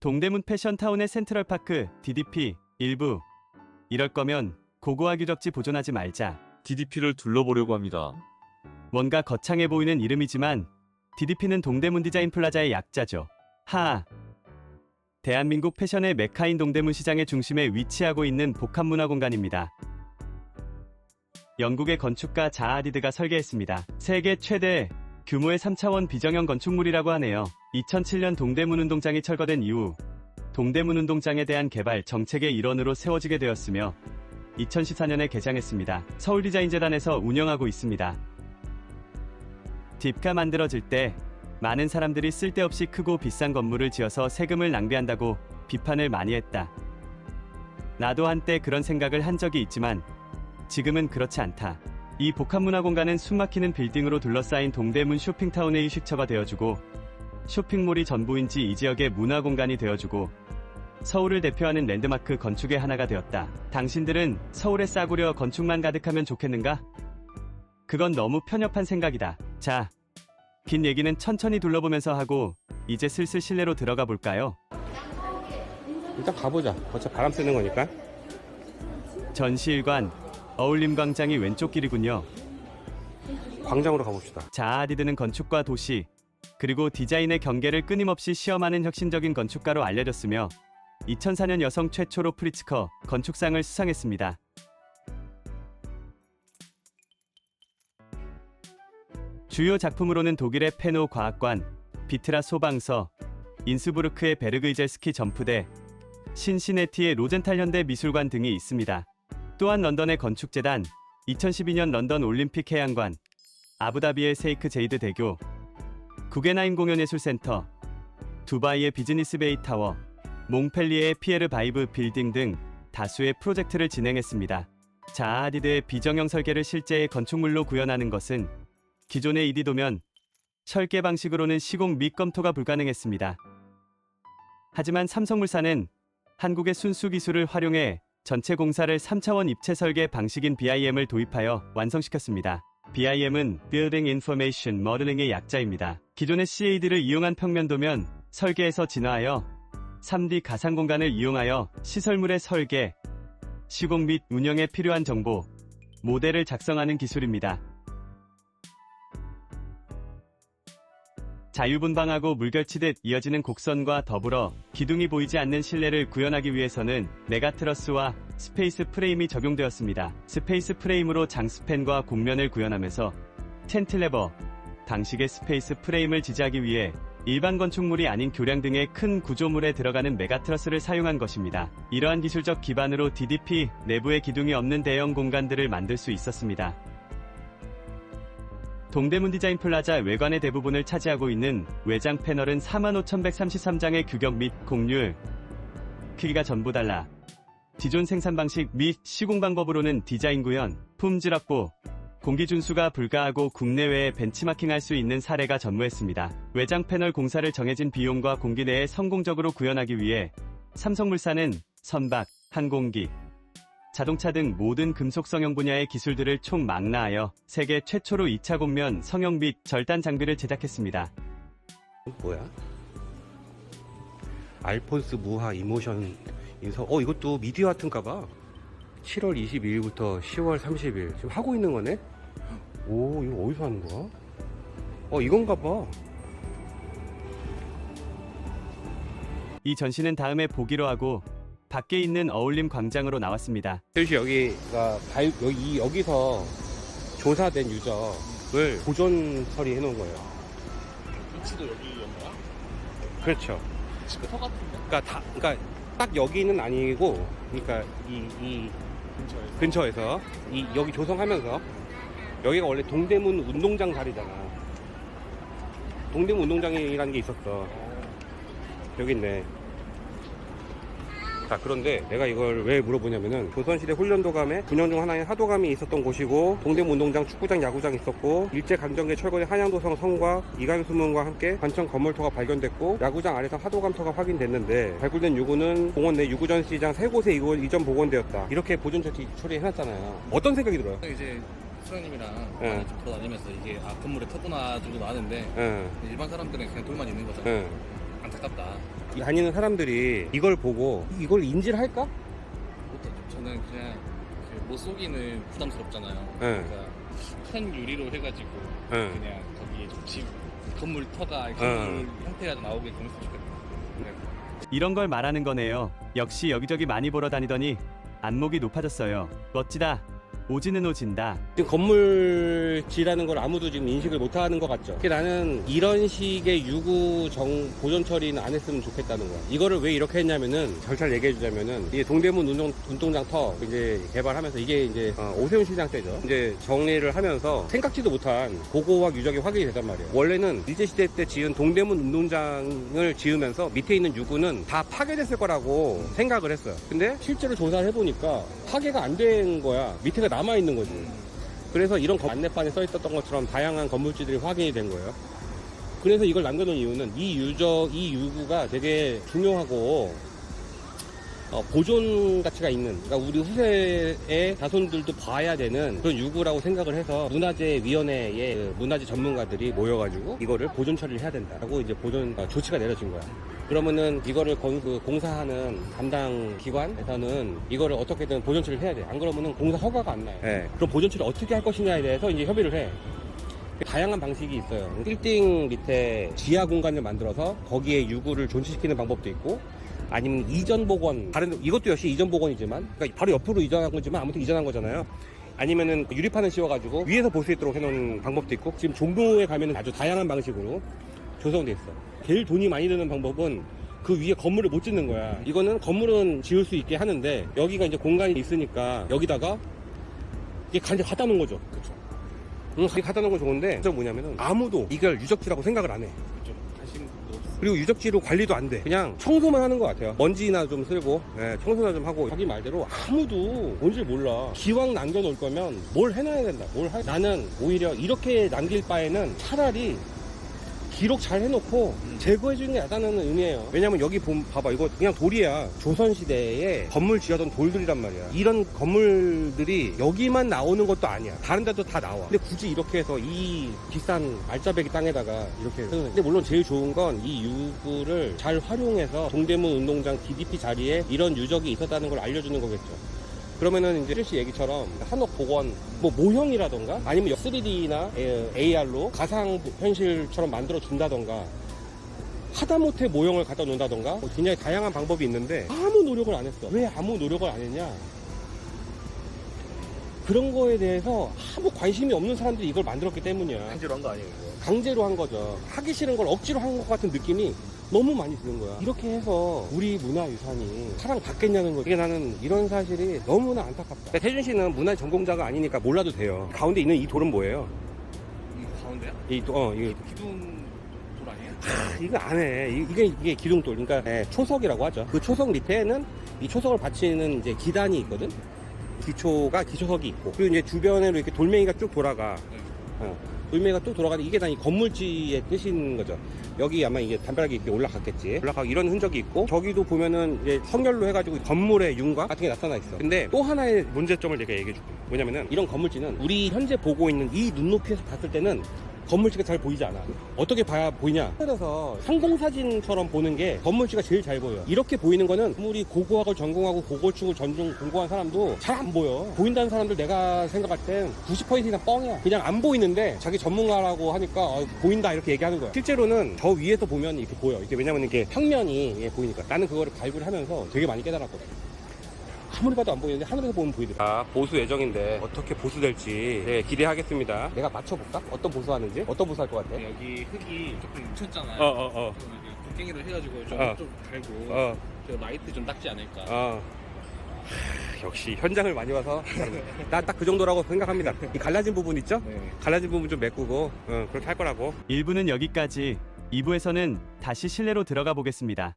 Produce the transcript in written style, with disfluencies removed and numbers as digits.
동대문 패션타운의 센트럴파크, DDP, 일부. 이럴 거면 고고화 유적지 보존하지 말자. DDP를 둘러보려고 합니다. 뭔가 거창해 보이는 이름이지만 DDP는 동대문 디자인 플라자의 약자죠. 대한민국 패션의 메카인 동대문 시장의 중심에 위치하고 있는 복합문화 공간입니다. 영국의 건축가 자아 하디드가 설계했습니다. 세계 최대 규모의 3차원 비정형 건축물이라고 하네요. 2007년 동대문 운동장이 철거된 이후 동대문 운동장에 대한 개발 정책의 일원으로 세워지게 되었으며 2014년에 개장했습니다. 서울디자인재단에서 운영하고 있습니다. 딥가 만들어질 때 많은 사람들이 쓸데없이 크고 비싼 건물을 지어서 세금을 낭비한다고 비판을 많이 했다. 나도 한때 그런 생각을 한 적이 있지만 지금은 그렇지 않다. 이 복합문화 공간은 숨막히는 빌딩으로 둘러싸인 동대문 쇼핑타운의 휴식처가 되어주고 쇼핑몰이 전부인지 이 지역의 문화 공간이 되어주고 서울을 대표하는 랜드마크 건축의 하나가 되었다. 당신들은 서울에 싸구려 건축만 가득하면 좋겠는가? 그건 너무 편협한 생각이다. 자, 긴 얘기는 천천히 둘러보면서 하고 이제 슬슬 실내로 들어가 볼까요? 일단 가보자. 어차피 바람 쐬는 거니까. 전시일관 어울림광장이 왼쪽 길이군요. 광장으로 가봅시다. 자아 하디드는 건축과 도시, 그리고 디자인의 경계를 끊임없이 시험하는 혁신적인 건축가로 알려졌으며 2004년 여성 최초로 프리츠커 건축상을 수상했습니다. 주요 작품으로는 독일의 페노 과학관, 비트라 소방서, 인스부르크의 베르그이젤 스키 점프대, 신시내티의 로젠탈 현대 미술관 등이 있습니다. 또한 런던의 건축재단, 2012년 런던 올림픽 해양관, 아부다비의 세이크 제이드 대교, 구겐하임 공연예술센터, 두바이의 비즈니스 베이 타워, 몽펠리에의 피에르 바이브 빌딩 등 다수의 프로젝트를 진행했습니다. 자아 하디드의 비정형 설계를 실제의 건축물로 구현하는 것은 기존의 이디도면 설계 방식으로는 시공 및 검토가 불가능했습니다. 하지만 삼성물산은 한국의 순수 기술을 활용해 전체 공사를 3차원 입체 설계 방식인 BIM을 도입하여 완성시켰습니다. BIM은 Building Information Modeling의 약자입니다. 기존의 CAD를 이용한 평면도면 설계에서 진화하여 3D 가상 공간을 이용하여 시설물의 설계, 시공 및 운영에 필요한 정보, 모델을 작성하는 기술입니다. 자유분방하고 물결치듯 이어지는 곡선과 더불어 기둥이 보이지 않는 실내를 구현하기 위해서는 메가트러스와 스페이스 프레임이 적용되었습니다. 스페이스 프레임으로 장스팬과 곡면을 구현하면서 캔틸레버, 방식의 스페이스 프레임을 지지하기 위해 일반 건축물이 아닌 교량 등의 큰 구조물에 들어가는 메가트러스를 사용한 것입니다. 이러한 기술적 기반으로 DDP 내부에 기둥이 없는 대형 공간들을 만들 수 있었습니다. 동대문 디자인 플라자 외관의 대부분을 차지하고 있는 외장 패널은 45,133장의 규격 및 곡률, 크기가 전부 달라 기존 생산 방식 및 시공 방법으로는 디자인 구현, 품질 확보, 공기 준수가 불가하고 국내외에 벤치마킹할 수 있는 사례가 전무했습니다. 외장 패널 공사를 정해진 비용과 공기 내에 성공적으로 구현하기 위해 삼성물산은 선박, 항공기, 자동차 등 모든 금속 성형 분야의 기술들을 총망라하여 세계 최초로 2차 곡면 성형 및 절단 장비를 제작했습니다. 뭐야? 알폰스 무하 이모션 인서. 이것도 미디어 아트인가봐. 7월 22일부터 10월 30일 지금 하고 있는 거네? 오, 이거 어디서 하는 거야? 이건가봐. 이 전시는 다음에 보기로 하고 밖에 있는 어울림 광장으로 나왔습니다. 여기가 여기서 조사된 유적을 보존 처리해 놓은 거예요. 위치도 여기였나요? 그렇죠. 터 같은데? 그러니까 딱 여기는 아니고, 그러니까 이 근처에서 여기 조성하면서 여기가 원래 동대문 운동장 자리잖아. 동대문 운동장이라는 게 있었어. 여기 있네. 자, 그런데 내가 이걸 왜 물어보냐면은 조선시대 훈련도감에 군영 중 하나인 하도감이 있었던 곳이고, 동대문 운동장, 축구장, 야구장 있었고, 일제강점기에 철거된 한양도성 성과 이강수문과 함께 관청 건물터가 발견됐고, 야구장 아래서 하도감터가 확인됐는데, 발굴된 유구는 공원 내 유구전 시장 세 곳에 이전 복원되었다. 이렇게 보존 처리해놨잖아요. 어떤 생각이 들어요? 이제 수장님이랑 많이 좀 돌아다니면서 이게 건물에 터구나 정도 나는데 일반 사람들은 그냥 돌만 있는 거잖아요. 안타깝다. 다니는 사람들이 이걸 보고 이걸 인지를 할까? 못하죠. 저는 그냥 그 못 속이는 부담스럽잖아요. 네. 그러니까 큰 유리로 해가지고 네. 그냥 거기에 집 건물 터가 건물 형태가 나오게 좀 했으면 좋겠다. 네. 이런 걸 말하는 거네요. 역시 여기저기 많이 보러 다니더니 안목이 높아졌어요. 멋지다. 오지는 오진다. 지금 건물지라는 걸 아무도 지금 인식을 못하는 것 같죠. 그래서 나는 이런 식의 유구 보존 처리는 안 했으면 좋겠다는 거야. 이거를 왜 이렇게 했냐면은 절차를 얘기해 주자면은 이게 동대문 운동장 터 이제 개발하면서 이게 이제 오세훈 시장 때죠. 이제 정리를 하면서 생각지도 못한 고고학 유적이 확인이 되단 말이에요. 원래는 일제시대 때 지은 동대문 운동장을 지으면서 밑에 있는 유구는 다 파괴됐을 거라고 생각을 했어요. 근데 실제로 조사를 해보니까 파괴가 안 된 거야. 밑에가 남아있는 거지. 그래서 이런 안내판에 써 있었던 것처럼 다양한 건물지들이 확인이 된 거예요. 그래서 이걸 남겨놓은 이유는 이 유구가 되게 중요하고 보존 가치가 있는, 그러니까 우리 후세의 자손들도 봐야 되는 그런 유구라고 생각을 해서 문화재위원회의 그 문화재 전문가들이 모여가지고 이거를 보존 처리를 해야 된다라고 이제 보존 조치가 내려진 거야. 그러면은 이거를 공사하는 담당 기관에서는 이거를 어떻게든 보존 처리를 해야 돼. 안 그러면은 공사 허가가 안 나요. 네. 그럼 보존 처리 어떻게 할 것이냐에 대해서 이제 협의를 해. 다양한 방식이 있어요. 빌딩 밑에 지하 공간을 만들어서 거기에 유구를 존치시키는 방법도 있고, 아니면 이전 복원, 이것도 역시 이전 복원이지만, 그러니까 바로 옆으로 이전한 거지만 아무튼 이전한 거잖아요. 아니면은 유리판을 씌워가지고 위에서 볼 수 있도록 해놓은 방법도 있고, 지금 종로에 가면은 아주 다양한 방식으로 조성돼 있어. 제일 돈이 많이 드는 방법은 그 위에 건물을 못 짓는 거야. 이거는 건물은 지을 수 있게 하는데 여기가 이제 공간이 있으니까 여기다가 이게 간접 갖다 놓은 거죠. 그렇죠. 그게 갖다 놓은 건 좋은데, 진짜 뭐냐면은 아무도 이걸 유적지라고 생각을 안 해. 좀 관심도 없어. 그리고 유적지로 관리도 안 돼. 그냥 청소만 하는 것 같아요. 먼지나 좀 쓸고, 청소나 좀 하고. 자기 말대로 아무도 뭔지 몰라. 기왕 남겨놓을 거면 뭘 해놔야 된다. 나는 오히려 이렇게 남길 바에는 차라리 기록 잘 해놓고 제거해주는 게 낫다는 의미예요. 왜냐면 여기 봐봐, 이거 그냥 돌이야. 조선시대에 건물 지어던 돌들이란 말이야. 이런 건물들이 여기만 나오는 것도 아니야. 다른 데도 다 나와. 근데 굳이 이렇게 해서 이 비싼 알짜배기 땅에다가 이렇게 근데 물론 제일 좋은 건 이 유구를 잘 활용해서 동대문 운동장 DDP 자리에 이런 유적이 있었다는 걸 알려주는 거겠죠. 그러면은 이제 실시 얘기처럼 한옥 복원 뭐 모형이라던가 아니면 3D나 AR로 가상 현실처럼 만들어 준다던가, 하다못해 모형을 갖다 놓는다던가, 굉장히 다양한 방법이 있는데 아무 노력을 안 했어. 왜 아무 노력을 안 했냐? 그런 거에 대해서 아무 관심이 없는 사람들이 이걸 만들었기 때문이야. 강제로 한 거 아니에요, 이거? 강제로 한 거죠. 하기 싫은 걸 억지로 한 것 같은 느낌이 너무 많이 드는 거야. 이렇게 해서 우리 문화유산이 사랑받겠냐는 거. 이게 나는 이런 사실이 너무나 안타깝다. 태준 씨는 문화 전공자가 아니니까 몰라도 돼요. 가운데 있는 이 돌은 뭐예요? 이 가운데야? 이거 기둥 돌 아니에요? 이거 안 해. 이게 기둥돌. 그러니까 초석이라고 하죠. 그 초석 밑에는 이 초석을 받치는 이제 기단이 있거든. 기초석이 있고, 그리고 이제 주변으로 이렇게 돌멩이가 쭉 돌아가. 돌멩이가 쭉 돌아가는 이게 다 이 건물지의 뜻인 거죠. 여기 아마 이게 담벼락이 이렇게 올라가겠지. 올라가고 이런 흔적이 있고, 저기도 보면은 이제 성열로 해가지고 건물의 윤곽 같은 게 나타나 있어. 근데 또 하나의 문제점을 내가 얘기해 줄게. 뭐냐면은 이런 건물지는 우리 현재 보고 있는 이 눈높이에서 봤을 때는 건물지가 잘 보이지 않아. 어떻게 봐야 보이냐? 그래서 항공사진처럼 보는 게 건물지가 제일 잘 보여. 이렇게 보이는 거는 아무리 고고학을 전공하고 고고축을 공부한 사람도 잘 안 보여. 보인다는 사람들 내가 생각할 땐 90% 이상 뻥이야. 그냥 안 보이는데 자기 전문가라고 하니까 보인다 이렇게 얘기하는 거야. 실제로는 저 위에서 보면 이렇게 보여. 이게 왜냐면 이렇게 평면이 보이니까. 나는 그거를 발굴을 하면서 되게 많이 깨달았거든. 아무리 봐도 안 보이는데 하늘에서 보면 보이더라. 보수 예정인데 어떻게 보수될지 기대하겠습니다. 내가 맞춰볼까? 어떤 보수하는지? 어떤 보수할 것 같아? 여기 흙이 조금 묻혔잖아요. 그럼 곡괭이로 해가지고 좀 갈고 그 라이트 좀 닦지 않을까. 역시 현장을 많이 와서 나 딱 그 정도라고 생각합니다. 이 갈라진 부분 있죠? 네. 갈라진 부분 좀 메꾸고 그렇게 할 거라고. 1부는 여기까지. 2부에서는 다시 실내로 들어가 보겠습니다.